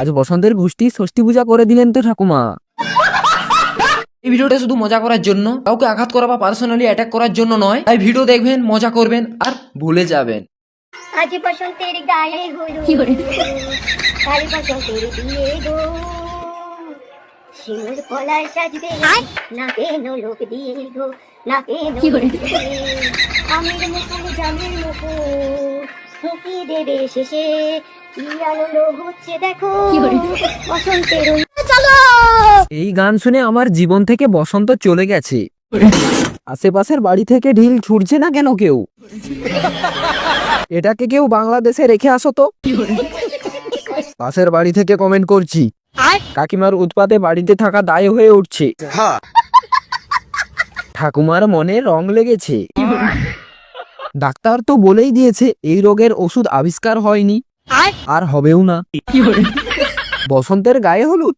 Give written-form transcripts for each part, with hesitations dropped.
আজ বসন্তের গোষ্ঠী ষষ্ঠী পূজা করে দিলেন তো ঠাকুমা। এই ভিডিওটা শুধু মজা করার জন্য, কাউকে আঘাত করা বা পার্সোনালি অ্যাটাক করার জন্য নয়। তাই ভিডিও দেখবেন, মজা করবেন আর ভুলে যাবেন। আজ বসন্তের গায়ে হলুদ, কাল বসন্তের বিয়ে গো, শিমুল পলাশ সাজবে না কেন লোক দিয়ে গো, না কেন আমের মুকুল জামের মুকুল ফুঁকি দেবে শেষে, কি আনন্দ হচ্ছে দেখো বসন্তের। চলো, এই গান শুনে আমার জীবন থেকে বসন্ত চলে গেছে। আশেপাশের বাড়ি থেকে ঢিল ছুটছে না কেন কেউ? এটাকে কেউ বাংলাদেশে রেখে আসো তো। পাশের বাড়ি থেকে কমেন্ট করছি, কাকিমার উৎপাতে বাড়িতে থাকা দায় হয়ে উঠছে। ঠাকুমার মনে রং লেগেছে। ডাক্তার তো বলেই দিয়েছে এই রোগের ওষুধ আবিষ্কার হয়নি, আর হবেও না। বসন্তের গায়ে হলুদ,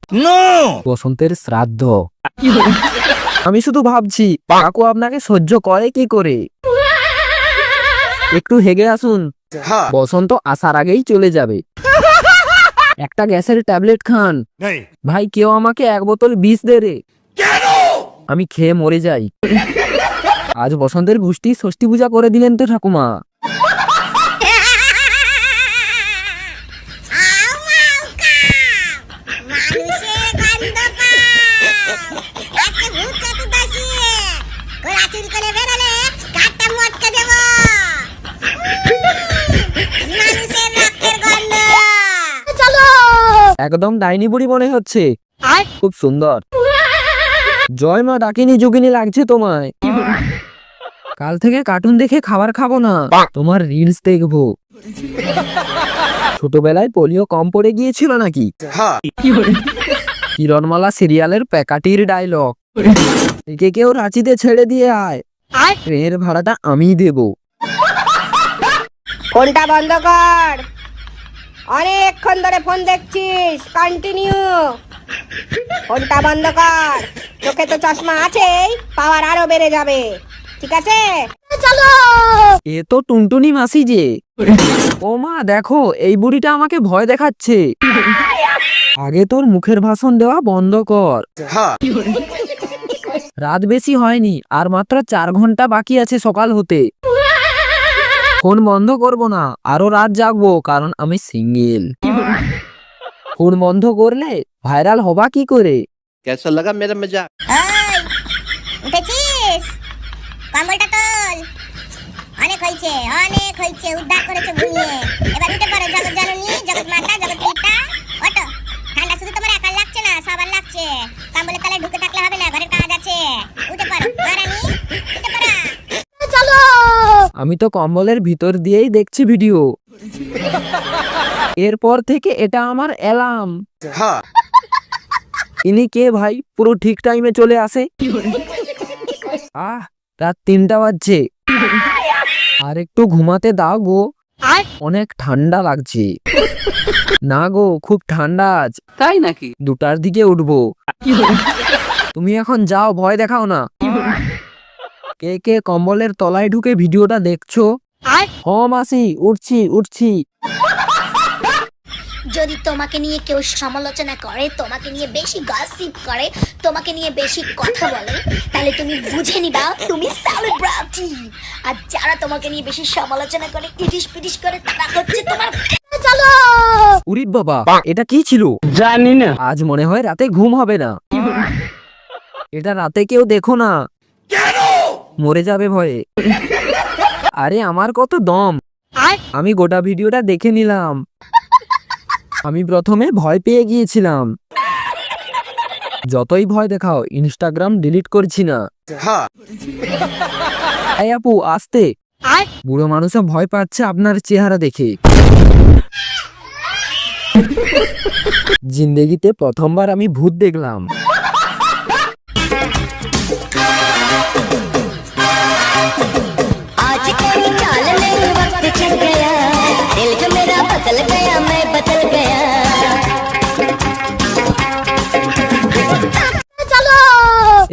বসন্তের শ্রাদ্ধ। আমি শুধু ভাবছি কাকু আপনাকে সহ্য করে কি করে। একটু হেগে আসুন, বসন্ত আসার আগেই চলে যাবে। একটা গ্যাসের ট্যাবলেট খান ভাই, কেউ আমাকে 1 বোতল বিষ দে রে, আমি খেয়ে মরে যাই। আজ বসন্তের গোষ্ঠী ষষ্ঠী পূজা করে দিলেন তো ঠাকুমা। একদম ডাইনি বুড়ি মনে হচ্ছে, খুব সুন্দর। জয় মা ডাকিনি যোগিনী লাগছে তোমায়। কাল থেকে কার্টুন দেখে খাবার খাবো না, তোমার রিলস দেখবো। ছোটবেলায় পোলিও কম পড়ে গিয়েছিল নাকি? কিরণমালা সিরিয়ালের প্যাকাটির ডায়লগ, একে কেউ রাঁচিতে ছেড়ে দিয়ে আয়, ট্রেনের ভাড়াটা আমিই দেবো। ফোনটা বন্ধ কর, অনেকক্ষণ ধরে ফোন দেখছিস, কন্টিনিউ। ফোনটা বন্ধ কর, চোখে তো চশমা আছেই, পাওয়ার আরো বেড়ে যাবে, ঠিক আছে? চলো। এ তো টুনটুনি মাসি যে। ও মা দেখো, এই বুড়িটা আমাকে ভয় দেখাচ্ছে। আগে তোর মুখের ভাষণ দেওয়া বন্ধ কর। রাত বেশি হয়নি, আর মাত্র 4 ঘন্টা বাকি আছে সকাল হতে। ফোন বন্ধ করব না, আরো রাত জাগবো, কারণ আমি সিঙ্গেল। ফোন বন্ধ করলে ভাইরাল হবা কি করে? कैसा लगा मेरा मजाक? উঠেছিস? কম্বলটা তোল, অনেক হয়েছে, উদ্ধার করেছে ঘুমিয়ে। এবার উঠে পড়ো, জগৎ জননী, জগৎ মাতা, জগৎ পিতা। ওঠো, ঠান্ডা শুধু তোমার একার লাগছে না, সবার লাগছে। কম্বলের তলায় ঢুকে থাকলে হবে না, ঘরের কাজ আছে। উঠে পড়ো মহারানী, উঠে পড়ো। চলো। আমি তো কম্বলের ভিতর দিয়েই দেখছি ভিডিও। এরপর থেকে এটা আমার অ্যালার্ম। ইনি কে ভাই, পুরো ঠিক টাইমে চলে আসে। রাত 3টা বাজছে, আর একটু ঘুমাতে দাও গো, অনেক ঠান্ডা লাগছে। না গো, খুব ঠান্ডা আজ। তাই নাকি? 2টার দিকে উঠবো। তুমি এখন যাও, ভয় দেখাও না। কে কে কম্বলের তলায় ঢুকে ভিডিওটা দেখছো? মাসি, উঠছি। যদি তোমাকে নিয়ে কেউ সমালোচনা করে, তোমাকে নিয়ে বেশি গসিপ করে, তোমাকে নিয়ে বেশি কথা বলে, তাহলে তুমি বুঝে নিবা তুমি সেলিব্রিটি। আর যারা তোমাকে নিয়ে বেশি সমালোচনা করে, ইটিস পিটিস করে, তারা হচ্ছে তোমার। চলো। উরি বাবা, এটা কি ছিল জানি না। আজ মনে হয় রাতে ঘুম হবে না। এটা রাতে কেউ দেখো না, মরে যাবে ভয়ে। আরে আমার কত দম, আমি গোটা ভিডিওটা দেখে নিলাম। আমি প্রথমে ভয় পেয়ে গিয়েছিলাম। যতই ভয় দেখাও, ইনস্টাগ্রাম ডিলিট করছি না। এই আপু আস্তে, বুড়ো মানুষও ভয় পাচ্ছে আপনার চেহারা দেখে। জিন্দেগিতে প্রথমবার আমি ভূত দেখলাম।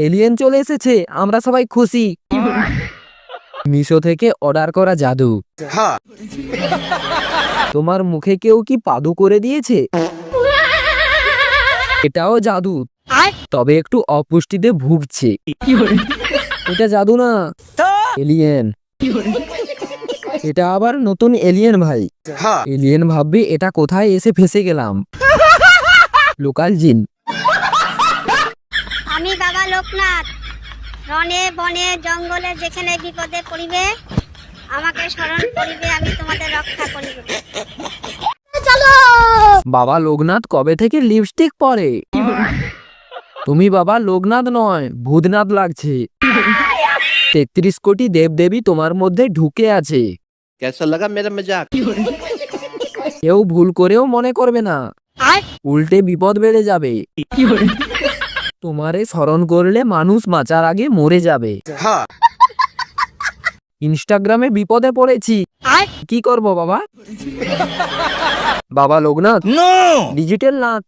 এলিয়েন চলে এসেছে, আমরা সবাই খুশি। মিশো থেকে অর্ডার করা জাদু। हाँ তোমার মুখে কেউ কি পাদু করে দিয়েছে? এটাও জাদু, তবে একটু অপুষ্টিতে ভুগছে। এটা জাদু না, এলিয়েন। এটা আবার নতুন এলিয়েন ভাই। हाँ এলিয়েন ভাববে এটা কোথায় এসে ফেসে গেলাম। লোকাল জিন। আমি বাবা লোকনাথ, রনে বনে জঙ্গলে যেখানে বিপদে পড়িবে আমাকে স্মরণ করিবে, আমি তোমাদের রক্ষা করিব। বাবা লোকনাথ কবে থেকে লিপস্টিক পরে? তুমি বাবা লোকনাথ নয়, ভূতনাথ লাগছে। 33 কোটি দেবদেবী তোমার মধ্যে ঢুকে আছে। कैसा लगा मेरा मजाक? কেউ ভুল করেও মনে করবে না, উল্টে বিপদ বেড়ে যাবে। তোমারে স্মরণ করলে মানুষ বাঁচার আগে মরে যাবে। हाँ ইনস্টাগ্রামে বিপদে পড়েছি, কি করব বাবা? বাবা লোকনাথ ডিজিটাল নাথ।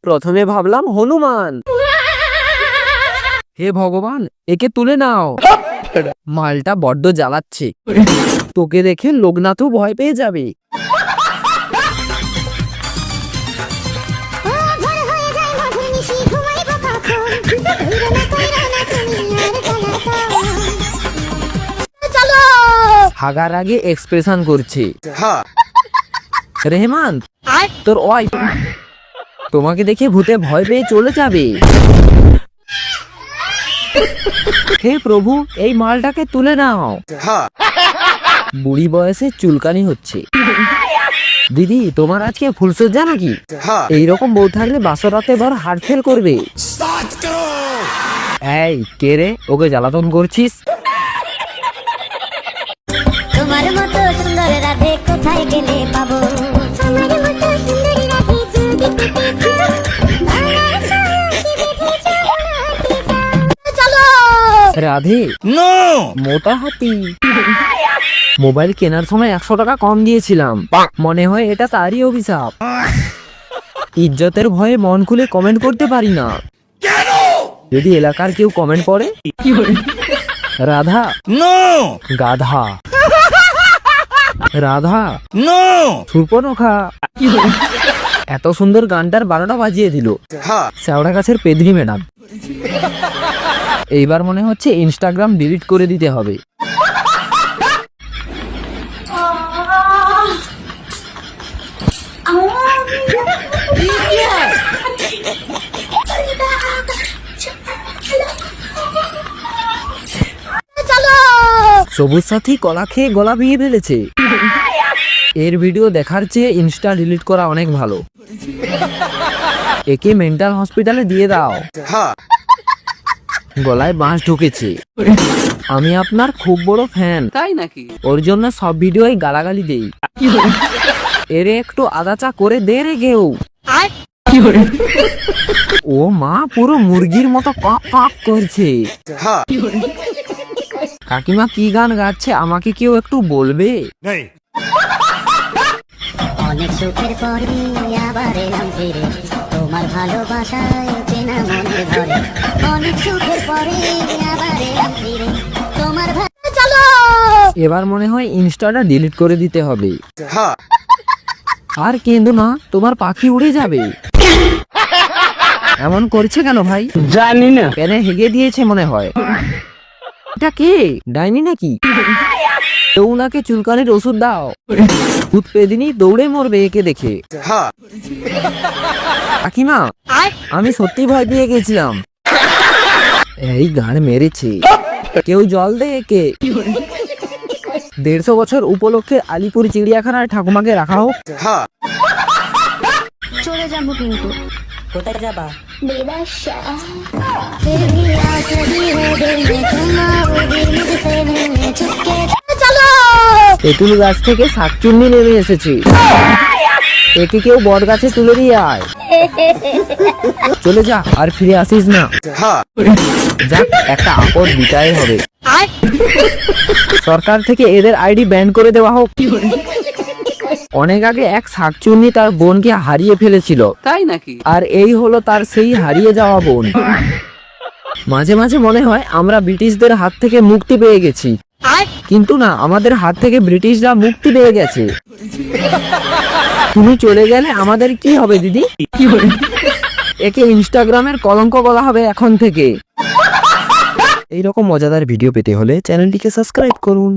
প্রথমে ভাবলাম হনুমান। হে ভগবান, একে তুলে নাও, মালটা বড্ড জ্বালাচ্ছে। তোকে দেখে লোকনাথও ভয় পেয়ে যাবে। হাগার আগে এক্সপ্রেশন করছে। हाँ রেহমান, তোর ওয়াইফ তোমাকে দেখে ভূতে ভয় পেয়ে চলে যাবে। হে প্রভু, এই মালটাকে তুলে নাও। हाँ বুড়ি বয়সে চুলকানি হচ্ছে। দিদি, তোমার আজকে ফুলসজ্জা নাকি? हाँ এইরকম বউ থাকলে বাসরাতে ভর হার্ট ফেল করবে। এই কে রে, ওকে জ্বালাতন করছিস? তোমার মতো সুন্দর রাধে কোথায় গেলে পাবো? আমার মতো সুন্দরী রাধে যদি পেতে চাও। রাধে মোটা হাতি। মোবাইল কেনার সময় 100 টাকা কম দিয়েছিলাম, মনে হয় এটা তারই অভিশাপ। ইজ্জতের ভয়ে মন খুলে কমেন্ট করতে পারি না। যদি এলাকার কেউ কমেন্ট করে, রাধা গাধা, রাধা সুর্পনখা। এত সুন্দর গানটার 12টা বাজিয়ে দিল हाँ শ্যাওড়া গাছের পেদরি ম্যাডাম। এইবার মনে হচ্ছে ইনস্টাগ্রাম ডিলিট করে দিতে হবে। সবুজ সাথী কলা খেয়ে গলা ভেঙে ফেলেছে। এর ভিডিও দেখার চেয়ে ইনস্টা ডিলিট করা অনেক ভালো। একে মেন্টাল হসপিটালে দিয়ে দাও। हाँ গলায় বাঁশ ঢুকেছে। আমি আপনার খুব বড় ফ্যান। তাই নাকি? ওর জন্য সব ভিডিওই গালাগালি দেই। এরে একটু আদা চা করে দে রে কেউ। ও মা, পুরো মুরগির মতো কক কক করছে। हाँ কাকিমা কি গান গাচ্ছে আমাকে কেউ একটু বলবে? नहीं অনেক সুখের পরে আবার এলাম ফিরে, তোমার ভালোবাসায় চেনা মনে ধরে। অনেক সুখের পরে আবার এলাম ফিরে, তোমার চলো। এবার মনে হয় ইনস্টাটা ডিলিট করে দিতে হবে। हाँ আর কেঁদো না, তোমার পাখি উড়ে যাবে। এমন করছে কেন ভাই? জানি না, পেনে হেগে দিয়েছে মনে হয়। এটা কে, ডাইনি নাকি? তো উনাকে চুলকানির ওষুধ দাও। ভূত পেদিনি দৌড়ে মরবে একে দেখে। हाँ কাকিমা, আমি সত্যি ভয় পেয়ে গেছিলাম। এই গান মেরেছে। কেউ জল দে একে। 150 বছর উপলক্ষে আলিপুর চিড়িয়াখানায় ঠাকুমাকে রাখা হোক। हाँ চলে যাবো কিন্তু। কোথায় যাবা? बेदाशा फिर भी आस लगी है दिल में, तुम आओगे मुझसे मिलने चुपके। चलो। তেঁতুল গাছ থেকে শাকচুন্নি নেমে এসেছে। একে কেউ বট গাছে তুলে দিয়ে আয়। চলে যা, আর ফিরে আসিস না। हाँ যাক, একটা আপদ বিদায় হবে। সরকার থেকে এদের আইডি ব্যান করে দেওয়া হোক। অনেক আগে এক শাকচুন্নি তার বোনকে হারিয়ে ফেলেছিল। তাই নাকি? আর এই হলো তার সেই হারিয়ে যাওয়া বোন। মাঝে মাঝে মনে হয় আমরা ব্রিটিশদের হাত থেকে মুক্তি পেয়ে গেছি, কিন্তু না, আমাদের হাত থেকে ব্রিটিশরা মুক্তি পেয়ে গেছে। তুমি চলে গেলে আমাদের কি হবে দিদি? একে ইনস্টাগ্রামের কলঙ্ক বলা হবে এখন থেকে। এইরকম মজাদার ভিডিও পেতে হলে চ্যানেলটিকে সাবস্ক্রাইব করুন।